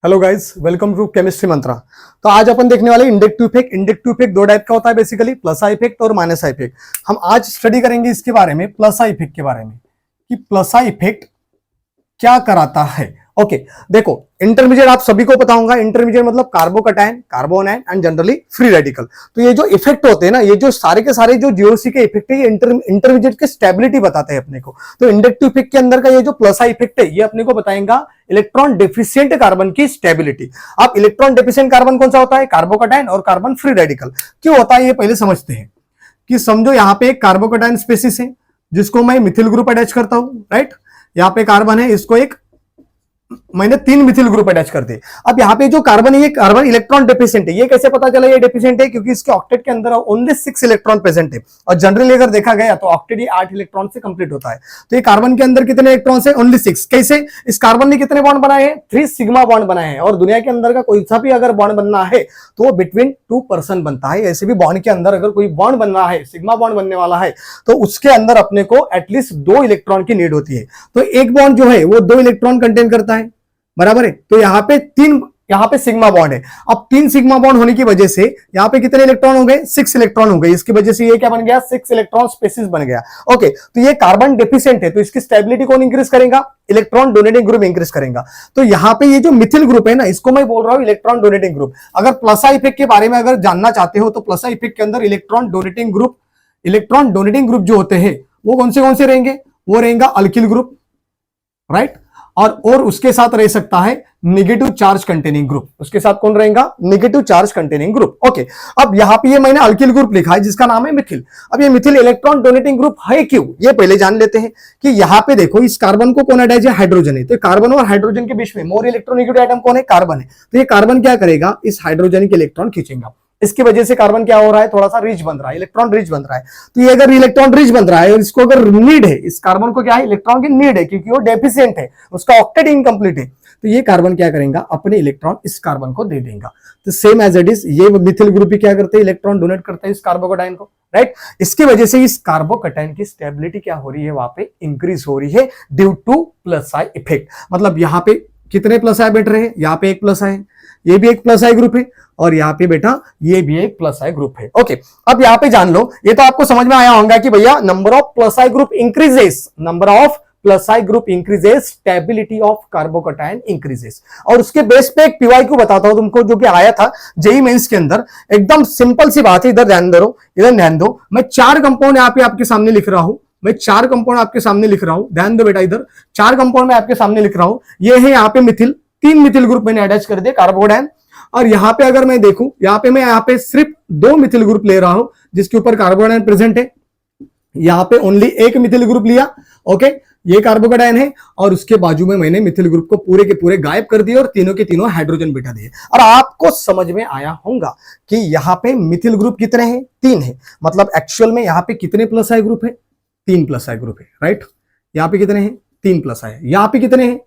Hello guys, welcome to chemistry Mantra. तो आज अपन देखने वाले इंडक्टिव इफेक्ट। इंडक्टिव इफेक्ट दो टाइप का होता है बेसिकली, प्लस आई इफेक्ट और माइनस आई इफेक्ट। हम आज स्टडी करेंगे इसके बारे में, प्लस आई इफेक्ट के बारे में, कि प्लस आई इफेक्ट क्या कराता है। ओके, देखो इंटरमीडिएट आप सभी को पता होगा। इंटरमीडिएट मतलब carbocation, carbon and generally free radical. तो ये जो इफेक्ट होते हैं ना, ये जो सारे के सारे जो जीओसी के इफेक्ट है, ये इंटरमीडिएट के स्टेबिलिटी बताते हैं अपने को। तो इंडक्टिव इफेक्ट के अंदर का ये जो प्लस आई इफेक्ट है, ये अपने को बताएगा इलेक्ट्रॉन डेफिशिएंट कार्बन की स्टेबिलिटी। अब इलेक्ट्रॉन डेफिशिएंट कार्बन कौन सा होता है? कार्बोकैटायन और कार्बन फ्री रेडिकल। क्यों होता है ये पहले समझते हैं। कि समझो यहाँ पे एक कार्बोकैटायन स्पेसिस है जिसको मैं मिथिल ग्रुप अटैच करता हूं, राइट। यहाँ पे कार्बन है, इसको एक मैंने 3 मिथिल ग्रुप अटैच कर दिए। अब यहाँ पे जो कार्बन है, ये कार्बन इलेक्ट्रॉन डेफिशिएंट है। ये कैसे पता चला ये डेफिशिएंट है? क्योंकि इसके ऑक्टेट के अंदर ओनली 6 इलेक्ट्रॉन प्रेजेंट है, और जनरली अगर देखा गया तो ऑक्टेट ये 8 इलेक्ट्रॉन से कंप्लीट होता है। तो ये कार्बन के अंदर कितने इलेक्ट्रॉन है? ओनली 6। कैसे? इस कार्बन ने कितने बॉन्ड बनाए हैं? 3 सिग्मा बॉन्ड बनाए हैं। और दुनिया के अंदर का कोई सा भी अगर बॉन्ड बनना है तो वो बिटवीन 2 पर्सन बनता है। ऐसे भी बॉन्ड के अंदर अगर कोई बॉन्ड बनना है, सिग्मा बॉन्ड बनने वाला है, तो उसके अंदर अपने को एटलीस्ट 2 इलेक्ट्रॉन की नीड होती है। तो एक बॉन्ड जो है वो 2 इलेक्ट्रॉन कंटेन करता है, बराबर है। तो यहाँ पे सिग्मा बॉन्ड है। अब 3 सिग्मा बॉन्ड होने की वजह से यहाँ पे कितने इलेक्ट्रॉन हो गए? 6 इलेक्ट्रॉन हो गए। इसकी वजह से ये क्या बन गया? 6 इलेक्ट्रॉन स्पेसिस बन गया। ओके, तो ये कार्बन डेफिशिएंट है, तो इसकी स्टेबिलिटी कौन इंक्रीज करेगा? इलेक्ट्रॉन डोनेटिंग ग्रुप इंक्रीज करेगा। तो यहाँ पे ये जो मिथिल ग्रुप है ना, इसको मैं बोल रहा हूं इलेक्ट्रॉन डोनेटिंग ग्रुप। अगर प्लस आई इफेक्ट के बारे में अगर जानना चाहते हो तो प्लस आई इफेक्ट के अंदर इलेक्ट्रॉन डोनेटिंग ग्रुप जो होते हैं वो कौन से रहेंगे? वो रहेगा अल्किल ग्रुप, राइट। और उसके साथ रह सकता है नेगेटिव चार्ज कंटेनिंग ग्रुप। उसके साथ कौन रहेगा? Negative charge containing group. Okay, अब यहां पे ये मैंने अल्किल ग्रुप लिखा है जिसका नाम है मिथिल। अब ये मिथिल इलेक्ट्रॉन डोनेटिंग ग्रुप है क्यों, ये पहले जान लेते हैं। कि यहां पे देखो, इस कार्बन को कौन अटैच है? हाइड्रोजन है। तो कार्बन और हाइड्रोजन के बीच में मोर इलेक्ट्रोनेगेटिव एटम कौन है? कार्बन है। तो ये कार्बन क्या करेगा? इस हाइड्रोजन के इलेक्ट्रॉन खींचेगा। इसकी वजह से कार्बन क्या हो रहा है? थोड़ा सा रिच बन रहा है, इलेक्ट्रॉन रिच बन रहा है। तो ये अगर इलेक्ट्रॉन रिच बन रहा है और इसको अगर नीड है, इस कार्बन को क्या है? इलेक्ट्रॉन की नीड है, क्योंकि वो डेफिशिएंट है, उसका ऑक्टेट इनकम्प्लीट है। तो ये कार्बन क्या करेगा? अपने इलेक्ट्रॉन इस कार्बन को दे देगा। तो सेम एज इट इज ये मिथिल ग्रुप भी क्या करते हैं? इलेक्ट्रॉन डोनेट करते हैं इस कार्बोकैटायन को, राइट। इसकी वजह से इस कार्बोकैटायन की स्टेबिलिटी क्या हो रही है? वहां पे इंक्रीज हो रही है due two plus I effect. मतलब यहाँ पे कितने प्लस आई बैठ रहे हैं? यहाँ पे एक प्लस आई, ये भी एक प्लस आई ग्रुप है, और यहाँ पे बेटा ये भी एक प्लस आई ग्रुप है। ओके, अब यहाँ पे जान लो, ये तो आपको समझ में आया होगा कि भैया number of plus I group increases, stability of carbocation increases. और उसके बेस पे एक पीवाईक्यू बताता हूं तुमको, जो कि आया था जेईई मेंस के अंदर। एकदम सिंपल सी बात है, इधर ध्यान दो। मैं 4 कंपाउंड यहाँ पे आपके सामने लिख रहा हूं। ध्यान दो बेटा, इधर 4 कंपाउंड मैं आपके सामने लिख रहा हूं। ये है यहाँ पे मिथिल, 3 मिथिल ग्रुप मैंने अटैच कर दिया कार्बोकैटायन। और यहाँ पे अगर मैं देखूं, यहाँ पे सिर्फ 2 मिथिल ग्रुप ले रहा हूं जिसके ऊपर कार्बोकैटायन प्रेजेंट है। यहाँ पे ओनली 1 मिथिल ग्रुप लिया। ओके, ये कार्बोकैटायन है, और उसके बाजू में मैंने मिथिल ग्रुप को पूरे के पूरे गायब कर दिए और तीनों के तीनों हाइड्रोजन बिठा दिए। और आपको समझ में आया होगा कि यहाँ पे मिथिल ग्रुप कितने हैं? 3 है। मतलब एक्चुअल में यहाँ पे कितने प्लस आई ग्रुप है? 3 प्लस आई ग्रुप है, राइट। यहाँ पे कितने हैं? 3 प्लस आई। यहाँ पे कितने हैं?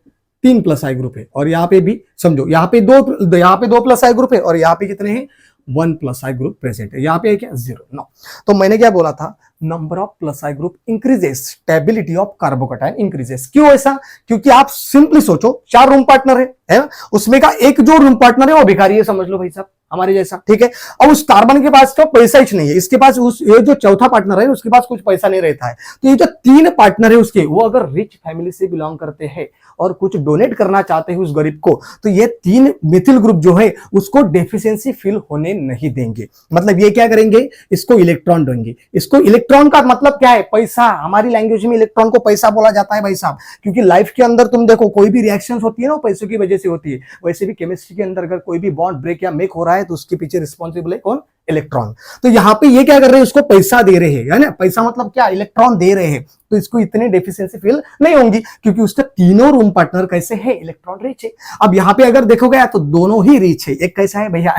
3 प्लस आई ग्रुप है। और यहाँ पे भी समझो, यहाँ पे 2 प्लस आई ग्रुप है, और यहाँ पे कितने हैं? 1 प्लस आई ग्रुप प्रेजेंट है। यहाँ पे है क्या? 0। नो। तो मैंने क्या बोला था? Number of plus I group increases, stability of carbocation increases. क्यों ऐसा? क्योंकि आप सिंपली सोचो, 4 रूम पार्टनर है ना, उसमें का एक जो रूम पार्टनर है वो भिखारी है, समझ लो भाई साहब, हमारे जैसा, ठीक है। अब उस कार्बन के पास तो पैसा ही नहीं है, इसके पास ये जो चौथा पार्टनर है उसके पास कुछ पैसा नहीं रहता है। तो ये जो 3 पार्टनर है उसके, वो अगर रिच फैमिली से बिलोंग करते हैं और कुछ डोनेट करना चाहते हैं उस गरीब को, तो ये 3 मिथिल ग्रुप जो है उसको डेफिशिएंसी फील होने नहीं देंगे। मतलब ये क्या करेंगे? इसको इलेक्ट्रॉन देंगे। इसको इलेक्ट्रॉन का मतलब क्या है? पैसा। हमारी लैंग्वेज में इलेक्ट्रॉन को पैसा बोला जाता है भाई साहब, क्योंकि लाइफ के अंदर तुम देखो, कोई भी रिएक्शन होती है ना, पैसों की वजह से होती है। वैसे भी केमिस्ट्री के अंदर अगर कोई भी बॉन्ड ब्रेक या मेक हो रहा है तो उसके पीछे रिस्पॉन्सिबल है कौन? इलेक्ट्रॉन। तो यहाँ पे ये क्या कर रहे हैं? उसको पैसा दे रहे हैं, है ना। पैसा मतलब क्या? इलेक्ट्रॉन दे रहे हैं। तो इसको इतनी डेफिशिएंसी फील नहीं होंगी, क्योंकि उसके तीनों रूम पार्टनर कैसे है? इलेक्ट्रॉन रिच है। अब यहाँ पे अगर देखोगे तो दोनों ही रिच है। एक कैसा है भैया?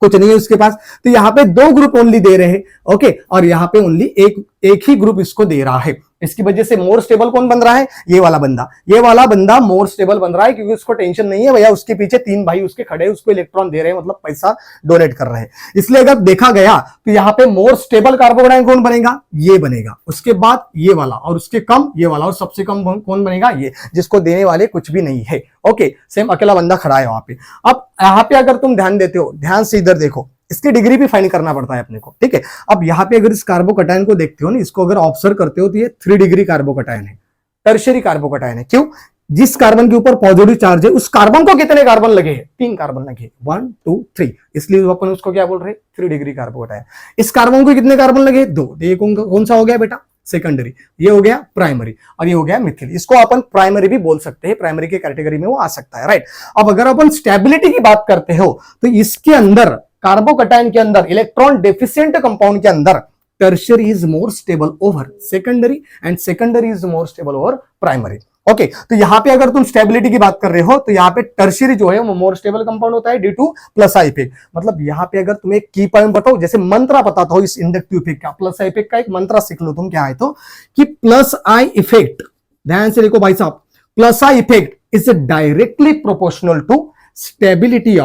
कुछ नहीं है उसके पास। तो यहाँ पे 2 ग्रुप ओनली दे रहे हैं, ओके। और यहाँ पे ओनली एक ही ग्रुप इसको दे रहा है। इसकी वजह से मोर स्टेबल कौन बन रहा है, ये वाला बंदा मोर स्टेबल बन रहा है, क्योंकि उसको टेंशन नहीं है भैया, उसके पीछे 3 भाई उसके खड़े हैं, उसको इलेक्ट्रॉन दे रहे हैं, मतलब पैसा डोनेट कर रहे हैं। इसलिए अगर देखा गया तो यहाँ पे मोर स्टेबल कार्बोकेटाइन कौन बनेगा, ये बनेगा, उसके बाद ये वाला, और उसके कम ये वाला, और सबसे कम कौन बनेगा, ये, जिसको देने वाले कुछ भी नहीं है। ओके, सेम अकेला बंदा खड़ा है वहां पे। अब यहाँ पे अगर तुम ध्यान देते हो, ध्यान से इधर देखो, इसकी डिग्री भी फाइंड करना पड़ता है अपने को, ठीक है। अब यहाँ पे अगर इस कार्बोकेटाइन को देखते हो ना, इसको अगर ऑब्जर्व करते हो तो ये 3 डिग्री कार्बोकेटाइन है, टर्शियरी कार्बोकेटाइन है। क्यों, जिस कार्बन के ऊपर पॉजिटिव चार्ज है उस कार्बन को कितने कार्बन लगे हैं, 3 कार्बन लगे, 1 2 3, इसलिए अपन उसको क्या बोल रहे हैं, 3 डिग्री कार्बोकेटाइन। इस कार्बन को कितने कार्बन लगे, 2, ये कौन सा हो गया बेटा, सेकेंडरी, ये हो गया प्राइमरी, और ये हो गया मिथिल। इसको अपन प्राइमरी भी बोल सकते हैं, प्राइमरी के कैटेगरी में वो आ सकता है, राइट। अब अगर अपन स्टेबिलिटी की बात करते हो तो इसके अंदर, कार्बोकेटाइन के अंदर, इलेक्ट्रॉन डेफिशिएंट कंपाउंड के अंदर, tertiary is more stable over secondary and secondary is more stable over primary. Okay, तो यहां पे अगर तुम स्टेबिलिटी की बात कर रहे हो तो यहाँ पे टर्शियरी जो है वो मोर स्टेबल कंपाउंड होता है due two plus I effect. मतलब यहाँ पे अगर तुम्हें की पॉइंट बताओ, जैसे मंत्रा बताता हो इस इंडक्टिव इफेक्ट का, प्लस आई इफेक्ट का एक मंत्रा सीख लो तुम, क्या है तो कि प्लस आई इफेक्ट, ध्यान से देखो भाई साहब, plus I effect is directly proportional to stability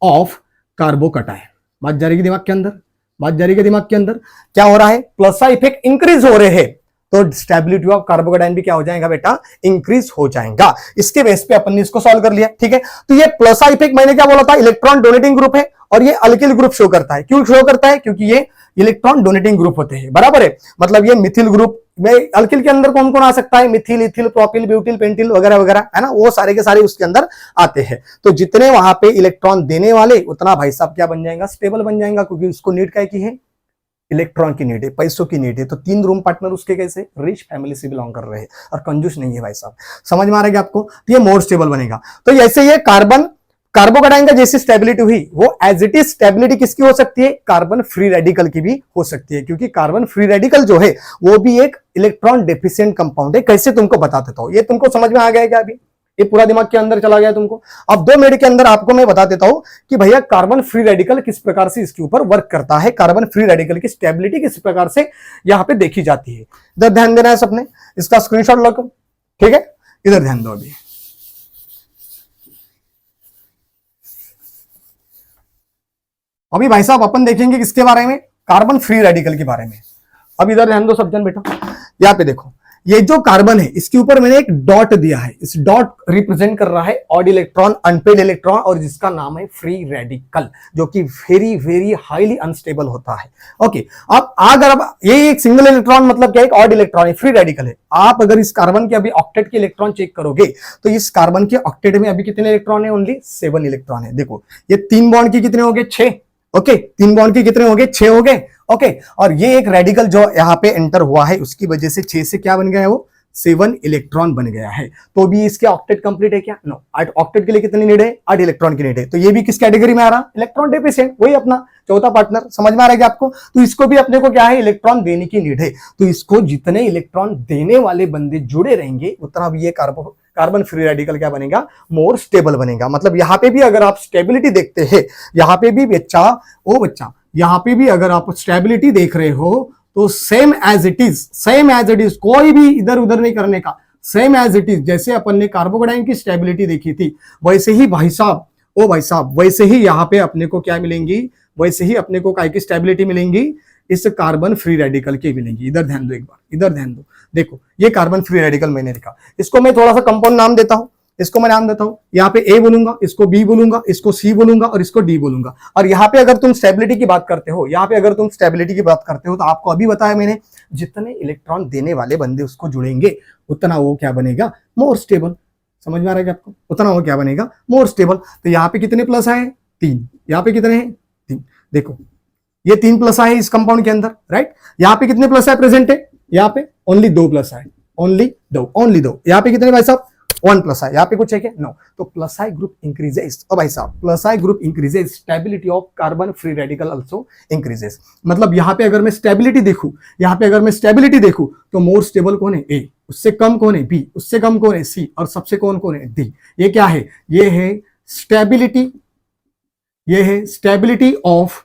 of carbocation. बात जा रही है दिमाग के अंदर, बात जा रही है दिमाग के अंदर। क्या हो रहा है, प्लस आई इफेक्ट इंक्रीज हो रहे हैं तो स्टेबिलिटी ऑफ कार्बोकेटाइन भी क्या हो जाएगा बेटा, इंक्रीज हो जाएगा। इसके बेस पे अपन ने इसको सॉल्व कर लिया, ठीक है। तो ये प्लस आई इफेक्ट मैंने क्या बोला था, इलेक्ट्रॉन डोनेटिंग ग्रुप है, और ये अल्किल ग्रुप शो करता है। क्यों शो करता है, क्योंकि ये इलेक्ट्रॉन डोनेटिंग ग्रुप होते हैं, बराबर है। मतलब ये मिथिल ग्रुप में, अल्किल के अंदर कौन कौन आ सकता है, Mithil, ethyl, propyl, butyl, pentyl वगैरह वगैरह, है ना, वो सारे के सारे उसके अंदर आते हैं। तो जितने वहां पे इलेक्ट्रॉन देने वाले, उतना भाई साहब क्या बन जाएगा, स्टेबल बन जाएगा, क्योंकि उसको नीड क्या की है, इलेक्ट्रॉन की नीड है, पैसों की नीड है। तो 3 रूम पार्टनर उसके कैसे, रिच फैमिली से बिलोंग कर रहे हैं और कंजूस नहीं है भाई साहब। समझ में आ रहा है आपको, तो ये मोर स्टेबल बनेगा। तो ऐसे ये कार्बोकेटाइन का जैसी स्टेबिलिटी हुई, वो एज इट इज स्टेबिलिटी किसकी हो सकती है, कार्बन फ्री रेडिकल की भी हो सकती है, क्योंकि कार्बन फ्री रेडिकल जो है वो भी एक इलेक्ट्रॉन डेफिशिएंट कंपाउंड है। कैसे तुमको बता देता हूं, ये तुमको समझ में आ गया क्या, अभी ये पूरा दिमाग के अंदर चला गया तुमको। अब 2 मिनट के अंदर आपको मैं बता देता हूं कि भैया कार्बन फ्री रेडिकल किस प्रकार से इसके ऊपर वर्क करता है, कार्बन फ्री रेडिकल की स्टेबिलिटी किस प्रकार से यहां पे देखी जाती है। इधर ध्यान देना है सबने, इसका स्क्रीनशॉट लो, ठीक है, इधर ध्यान दो। अभी भाई साहब अपन देखेंगे किसके बारे में, कार्बन फ्री रेडिकल के बारे में। अब इधर ध्यान दो सब जन बेटा, यहाँ पे देखो, ये जो कार्बन है इसके ऊपर मैंने एक डॉट दिया है, इस डॉट रिप्रेजेंट कर रहा है ऑड इलेक्ट्रॉन, अनपेड इलेक्ट्रॉन, और जिसका नाम है फ्री रेडिकल, जो कि वेरी वेरी हाईली अनस्टेबल होता है। ओके, अब ये एक सिंगल इलेक्ट्रॉन, मतलब क्या, एक ऑड इलेक्ट्रॉन है, फ्री रेडिकल है। आप अगर इस कार्बन के अभी ऑक्टेट के इलेक्ट्रॉन चेक करोगे तो इस कार्बन के ऑक्टेट में अभी कितने इलेक्ट्रॉन है, ओनली 7 इलेक्ट्रॉन है। देखो ये 3 बॉन्ड के कितने हो गए, 6। ओके, 3 बॉन्ड के कितने हो गए, 6 हो गए। ओके, और ये एक रेडिकल जो यहाँ पे एंटर हुआ है, उसकी वजह से 6 से क्या बन गया है, वो 7 इलेक्ट्रॉन बन गया है। तो भी इसके ऑक्टेट कंप्लीट है क्या, नो। ऑक्टेट के लिए कितनी नीड है, 8 इलेक्ट्रॉन की नीड है। तो ये भी किस कैटेगरी में आ रहा, इलेक्ट्रॉन डेफिशिएंट, वही अपना चौथा पार्टनर। समझ में आ रहा है आपको, तो इसको भी अपने को क्या है, इलेक्ट्रॉन देने की नीड है। तो इसको जितने इलेक्ट्रॉन देने वाले बंदे जुड़े रहेंगे, उतना भी ये कार्बन फ्री रेडिकल क्या बनेगा, मोर स्टेबल बनेगा। मतलब यहाँ पे भी अगर आप स्टेबिलिटी देखते हैं, यहाँ पे भी बच्चा यहाँ पे भी अगर आप स्टेबिलिटी देख रहे हो तो सेम एज इट इज, कोई भी इधर उधर नहीं करने का, सेम एज इट इज। जैसे अपन ने कार्बोकेटाइन की स्टेबिलिटी देखी थी, वैसे ही भाई साहब वैसे ही यहाँ पे अपने को क्या मिलेंगी, वैसे ही अपने को काय की स्टेबिलिटी मिलेंगी, इस कार्बन फ्री रेडिकल की मिलेंगी। इधर ध्यान दो एक बार, इधर ध्यान दो, देखो ये कार्बन फ्री रेडिकल मैंने लिखा, इसको मैं थोड़ा सा कंपाउंड नाम देता हूं, इसको मैं नाम देता हूं, यहाँ पे ए बोलूंगा, इसको बी बोलूंगा, इसको सी बोलूंगा और इसको डी बोलूंगा। और यहाँ पे अगर तुम स्टेबिलिटी की बात करते हो, तो आपको अभी बताया मैंने, जितने इलेक्ट्रॉन देने वाले बंदे उसको जुड़ेंगे, उतना वो क्या बनेगा, मोर स्टेबल। समझ में आ रहा है क्या आपको, उतना वो क्या बनेगा, मोर स्टेबल। तो यहाँ पे कितने प्लस आए, 3, यहाँ पे कितने हैं, 3। देखो ये 3 प्लस आए इस कंपाउंड के अंदर, राइट। यहाँ पे कितने प्लस आए प्रेजेंट है, यहाँ पे ओनली 2 प्लस आए, ओनली दो। यहाँ पे कितने भाई साहब, 1 प्लस आई, यहाँ पे कुछ है क्या, नो। तो प्लस आई ग्रुप इंक्रीजेस, भाई साहब plus I group increases, stability of carbon free radical also increases. मतलब यहाँ पे अगर मैं स्टेबिलिटी देखूं, तो मोर स्टेबल कौन है, ए, उससे कम कौन है, बी, उससे कम कौन है, सी, और सबसे कौन है, डी। ये क्या है, ये है stability of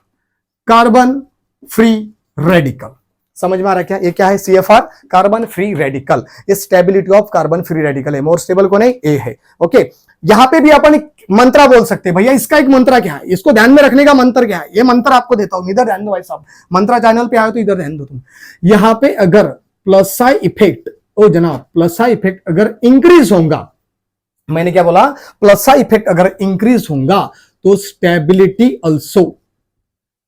carbon free radical. समझ में आ रहा है क्या? ये क्या है? CFR, carbon free radical. ये stability of carbon free radical है। मोर स्टेबल कौन है? ए है। ओके, यहां पे भी अपन एक मंत्रा बोल सकते हैं। भैया इसका एक मंत्रा क्या है, इसको ध्यान में रखने का मंत्र क्या है, ये मंत्र आपको देता हूं, इधर ध्यान दो भाई साहब। मंत्रा चैनल पे आए तो इधर ध्यान दो तुम। यहां पे अगर प्लस साई इफेक्ट, ओ जनाब, प्लस साई इफेक्ट अगर इंक्रीज होगा, मैंने क्या बोला? प्लस साई इफेक्ट अगर इंक्रीज होगा तो स्टेबिलिटी ऑल्सो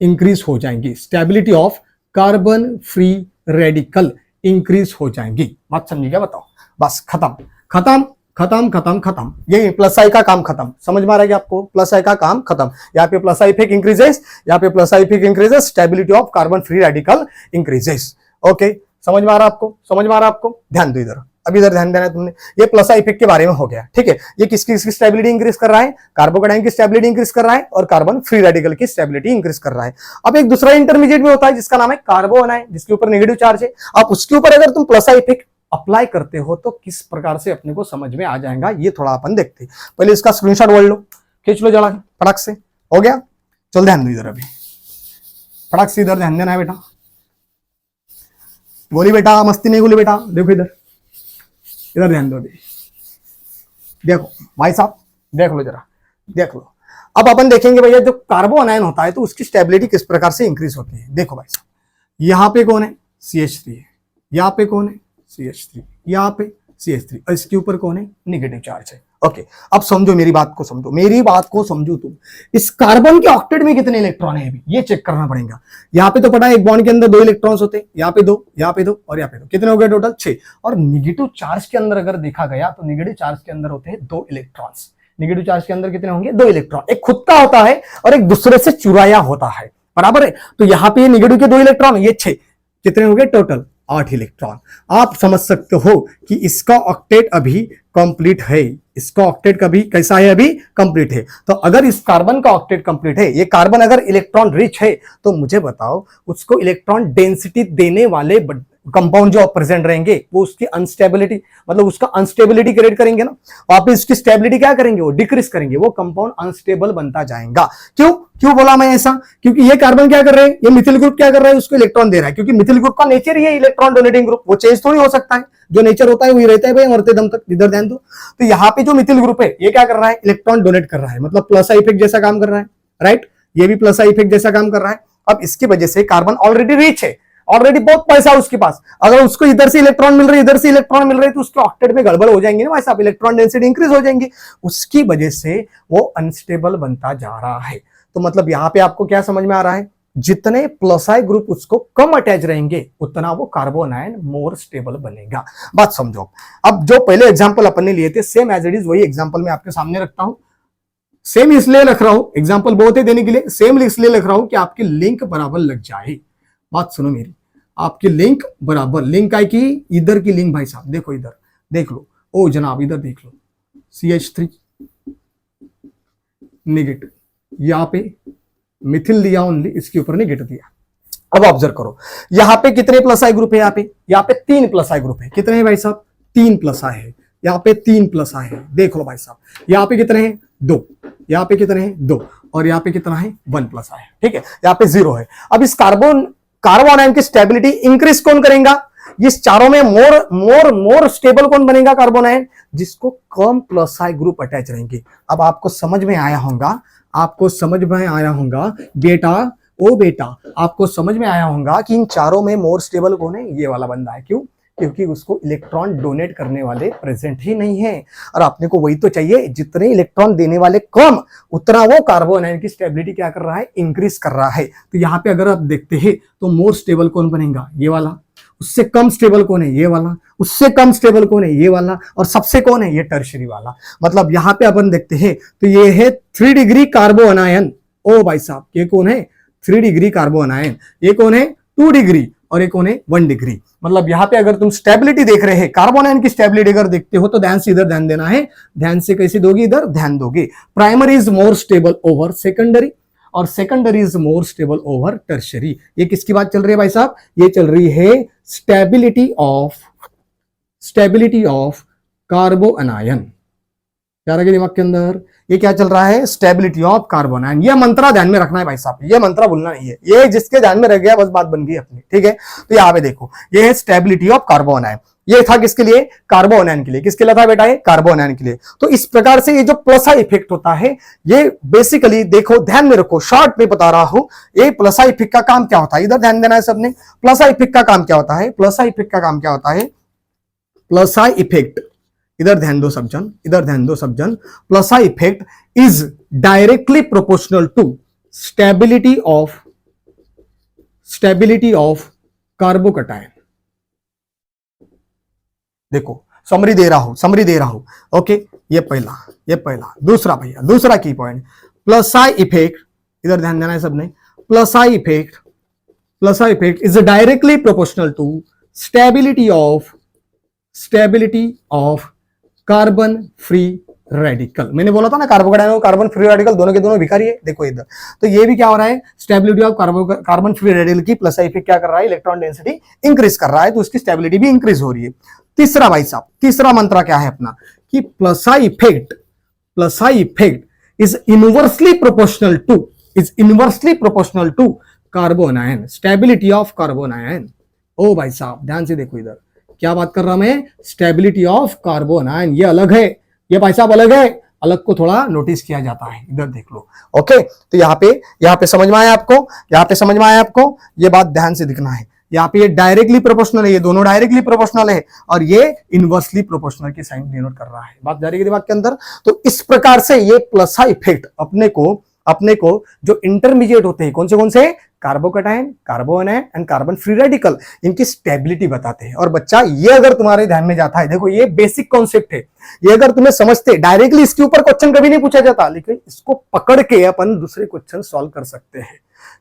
इंक्रीज हो जाएंगी। Stability of carbon free radical increase हो जाएंगी। बात समझी क्या? बताओ। बस खत्म खत्म खत्म खत्म खत्म। ये प्लस आई का काम खत्म। समझ में आ रहा है कि आपको? प्लस आई का काम खत्म। यहाँ पे प्लस आई इफेक्ट इंक्रीजेस, यहाँ पे plus I effect increases, stability of carbon free radical increases. Okay, समझ में आ रहा है आपको? समझ में आ रहा है आपको? ध्यान दो इधर, अब इधर ध्यान देना है तुमने। ये प्लस आई इफेक्ट के बारे में हो गया, ठीक है। ये किसकी स्टेबिलिटी इंक्रीज कर रहा है? कार्बोकेटाइन की स्टेबिलिटी इंक्रीज कर रहा है और कार्बन फ्री रेडिकल की स्टेबिलिटी इंक्रीज कर रहा है। अब एक दूसरा इंटरमीडिएट में होता है जिसका नाम है कार्बोनाइन, जिसके ऊपर नेगेटिव चार्ज है। अब उसके ऊपर अगर तुम प्लस आई इफेक्ट अप्लाई करते हो तो किस प्रकार से अपने को समझ में आ जाएगा, ये थोड़ा अपन देखते हैं। पहले इसका स्क्रीनशॉट बोल लो, खींच लो जरा फटाक से। हो गया? चल ध्यान दो इधर, अभी फटाक से इधर ध्यान देना है बेटा। बोली बेटा, मस्ती नहीं बोली बेटा। देखो इधर, इधर ध्यान दो। अभी देखो भाई साहब, देख लो जरा, देख लो। अब अपन देखेंगे भैया जो कार्बोनाइन होता है तो उसकी स्टेबिलिटी किस प्रकार से इंक्रीज होती है। देखो भाई साहब, यहां पे कौन है? CH3 है। यहां पे कौन है? CH3। यहां पे CH3 और इसके ऊपर कौन है? नेगेटिव चार्ज है। ओके, अब समझो मेरी बात को, समझो मेरी बात को, समझो तुम। इस कार्बन के ऑक्टेट में कितने इलेक्ट्रॉन है अभी ये चेक करना पड़ेगा। यहाँ पे तो पता है एक बॉन्ड के अंदर 2 इलेक्ट्रॉन्स होते हैं, यहाँ पे 2, यहाँ पे 2 और यहाँ पे 2। कितने हो गए टोटल? 6। और निगेटिव चार्ज के अंदर अगर देखा गया तो निगेटिव चार्ज के अंदर होते हैं 2 इलेक्ट्रॉन्स। निगेटिव चार्ज के अंदर कितने होंगे? 2 इलेक्ट्रॉन। एक खुद का होता है और एक दूसरे से चुराया होता है, बराबर है। तो यहाँ पे निगेटिव के 2 इलेक्ट्रॉन, ये 6। कितने हो गए टोटल? 8 इलेक्ट्रॉन। आप समझ सकते हो कि इसका ऑक्टेट अभी कंप्लीट है। इसका ऑक्टेट कभी कैसा है? अभी कंप्लीट है। तो अगर इस कार्बन का ऑक्टेट कंप्लीट है, ये कार्बन अगर इलेक्ट्रॉन रिच है, तो मुझे बताओ उसको इलेक्ट्रॉन डेंसिटी देने वाले कंपाउंड जो प्रेजेंट रहेंगे वो उसकी अनस्टेबिलिटी, मतलब उसका अनस्टेबिलिटी क्रिएट करेंगे ना। वहां पे इसकी स्टेबिलिटी क्या करेंगे? वो डिक्रीज करेंगे। वो कंपाउंड अनस्टेबल बनता जाएगा। क्यों क्यों बोला मैं ऐसा? क्योंकि ये कार्बन क्या कर रहे हैं? ये मिथिल ग्रुप क्या कर रहा है? उसको इलेक्ट्रॉन दे रहा है। क्योंकि मिथिल ग्रुप का नेचर ही है इलेक्ट्रॉन डोनेटिंग ग्रुप। वो चेंज थोड़ी हो सकता है। जो नेचर होता है वही रहता है भाई मरते दम तक। इधर ध्यान दो। तो यहाँ पे जो मिथिल ग्रुप है ये क्या कर रहा है? इलेक्ट्रॉन डोनेट कर रहा है, मतलब प्लस आई इफेक्ट जैसा काम कर रहा है, राइट। ये भी प्लस आई इफेक्ट जैसा काम कर रहा है। अब इसकी वजह से कार्बन ऑलरेडी रिच है, ऑलरेडी बहुत पैसा है उसके पास। अगर उसको इधर से इलेक्ट्रॉन मिल रहे, इधर से इलेक्ट्रॉन मिल रहे, तो उसके ऑक्टेट में गड़बड़ हो जाएंगे ना भाई साहब, इलेक्ट्रॉन डेंसिटी इंक्रीज हो जाएंगी। उसकी वजह से वो अनस्टेबल बनता जा रहा है। तो मतलब यहां पे आपको क्या समझ में आ रहा है? जितने प्लस आई ग्रुप उसको कम अटैच रहेंगे उतना वो कार्बोनाइन मोर स्टेबल बनेगा। बात समझो। अब जो पहले एग्जांपल अपन ने लिए थे सेम एज इट इज वही एग्जांपल मैं आपके सामने रखता हूं। सेम इसलिए रख रहा हूं, एग्जांपल बहुत है देने के लिए, सेम इसलिए लिख रहा हूं कि आपकी लिंक बराबर लग जाए। बात सुनो मेरी, आपकी लिंक बराबर, लिंक आई की इधर की लिंक भाई साहब, देखो इधर देख लो। ओ जनाब इधर देख लो, CH3 नेगेटिव, यहां पे मिथिल दिया ओनली, इसके ऊपर नेगेटिव दिया। अब ऑब्जर्व करो यहां पे कितने प्लस आई ग्रुप है? यहाँ पे 3 प्लस आई ग्रुप है। कितने हैं भाई साहब? 3 प्लस आई है। यहाँ पे 3 प्लस आई है। देख लो भाई साहब, यहाँ पे कितने हैं? 2। यहाँ पे कितने हैं? 2। और यहाँ पे कितना है? 1 प्लस आई है। ठीक है, यहाँ पे 0 है। अब इस कार्बोनाइन की स्टेबिलिटी इंक्रीज कौन करेगा? इस चारों में मोर स्टेबल कौन बनेगा? कार्बोनाइन, जिसको कम प्लस आई ग्रुप अटैच रहेंगे। अब आपको समझ में आया होगा, आपको समझ में आया होगा बेटा, ओ बेटा, आपको समझ में आया होगा कि इन चारों में मोर स्टेबल कौन है? ये वाला बंदा है। क्यों? क्योंकि उसको इलेक्ट्रॉन डोनेट करने वाले प्रेजेंट ही नहीं है। और आपने को वही तो चाहिए, जितने इलेक्ट्रॉन देने वाले कम उतना वो कार्बोनाइन की स्टेबिलिटी क्या कर रहा है? इंक्रीज कर रहा है। तो यहाँ पे अगर आप देखते हैं तो मोर स्टेबल कौन बनेगा? ये वाला। उससे कम स्टेबल कौन है? ये वाला। उससे कम स्टेबल कौन है? ये वाला। और सबसे कौन है? ये टर्शियरी वाला। मतलब यहाँ पे अपन देखते हैं तो ये है 3 डिग्री कार्बोनाइन। ओ भाई साहब, ये कौन है? 3 डिग्री कार्बोनाइन। ये कौन है? 2 डिग्री। और ये कौन है? 1 डिग्री। मतलब यहाँ पे अगर तुम स्टेबिलिटी देख रहे हैं, कार्बोनाइन की स्टेबिलिटी अगर देखते हो तो ध्यान से इधर ध्यान देना है। ध्यान से कैसे दोगे? इधर ध्यान दोगे। Primary is more stable over secondary और secondary is more stable over tertiary. ये किसकी बात चल रही है भाई साहब? ये चल रही है स्टेबिलिटी ऑफ कार्बोनाइन। क्या रहे दिमाग के अंदर, ये क्या चल रहा है, स्टेबिलिटी ऑफ कार्बन आयन। ये मंत्रा ध्यान में रखना है भाई साहब, ये मंत्रा भूलना नहीं है, ये जिसके ध्यान में रह गया बस बात बन गई अपनी, ठीक है। तो यहाँ पे देखो ये है स्टेबिलिटी ऑफ कार्बन आयन, ये था किसके लिए, कार्बन आयन के लिए। किसके लिए था बेटा, ये कार्बन आयन के लिए। तो इस प्रकार से ये जो प्लस आई इफेक्ट होता है, ये बेसिकली देखो ध्यान में रखो, शॉर्ट में बता रहा हूं, ये प्लस आई इफेक्ट का काम क्या होता है, इधर ध्यान देना है सबने। प्लस आई इफेक्ट का काम क्या होता है, प्लस आई इफेक्ट का काम क्या होता है, प्लस आई इफेक्ट, इधर ध्यान दो सब जन, इधर ध्यान दो सब जन। Plus I effect is directly proportional to stability of carbocation. देखो समरी दे रहा हूं, ओके। ये पहला दूसरा भैया, दूसरा की पॉइंट, प्लस आई इफेक्ट, इधर ध्यान देना है सबने। Plus I effect is directly proportional to stability of carbon free radical. मैंने बोला था ना कार्बोकटायन और कार्बन फ्री रेडिकल दोनों के दोनों भिखारी है, देखो इधर। तो ये भी क्या हो रहा है, stability of carbon free radical की प्लस आई इफेक्ट क्या कर रहा है, इलेक्ट्रॉन डेंसिटी इंक्रीज कर रहा है, तो उसकी स्टेबिलिटी भी इंक्रीज हो रही है। तीसरा भाई साहब, तीसरा मंत्र क्या है अपना, कि plus I effect is inversely proportional to carbon ion, stability of carbon ion. ओ भाई साहब ध्यान से देखो इधर, क्या बात कर रहा मैं, स्टेबिलिटी ऑफ कार्बन आयन। ये अलग है, ये भाई साहब अलग है, अलग को थोड़ा नोटिस किया जाता है, इधर देख लो, ओके। तो यहाँ पे समझ में आया आपको, ये बात ध्यान से दिखना है। यहाँ पे ये डायरेक्टली प्रोपोर्शनल है, ये दोनों डायरेक्टली प्रोपोर्शनल है, और ये इनवर्सली प्रोपोर्शनल की साइन डिनोट कर रहा है। बात जा रही है दिमाग के अंदर। तो इस प्रकार से ये प्लस आई इफेक्ट अपने को जो इंटरमीडिएट होते हैं, कौन से carbocation, carbon and carbon free radical, इनकी स्टेबिलिटी बताते हैं। और बच्चा ये अगर तुम्हारे ध्यान में जाता है, देखो ये बेसिक कॉन्सेप्ट है, ये अगर तुम्हें समझते, डायरेक्टली इसके ऊपर क्वेश्चन कभी नहीं पूछा जाता, लेकिन इसको पकड़ के अपन दूसरे क्वेश्चन सॉल्व कर सकते हैं।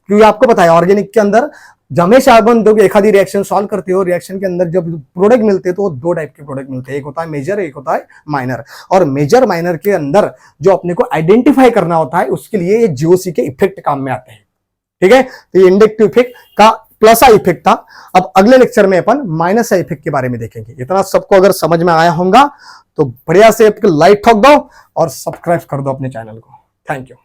क्योंकि आपको पता है ऑर्गेनिक के अंदर हमेशा अपन दो एखादी रिएक्शन सॉल्व करते हो, रिएक्शन के अंदर जब प्रोडक्ट मिलते हैं तो दो टाइप के प्रोडक्ट मिलते हैं, एक होता है मेजर, एक होता है माइनर। और मेजर माइनर के अंदर जो अपने को आइडेंटिफाई करना होता है, उसके लिए ये जीओसी के इफेक्ट काम में आते हैं, ठीक है। तो ये इंडक्टिव इफेक्ट का प्लस आई इफेक्ट था। अब अगले लेक्चर में अपन माइनस आई इफेक्ट के बारे में देखेंगे। इतना सबको अगर समझ में आया होगा तो बढ़िया से लाइक ठोक दो और सब्सक्राइब कर दो अपने चैनल को। Thank you.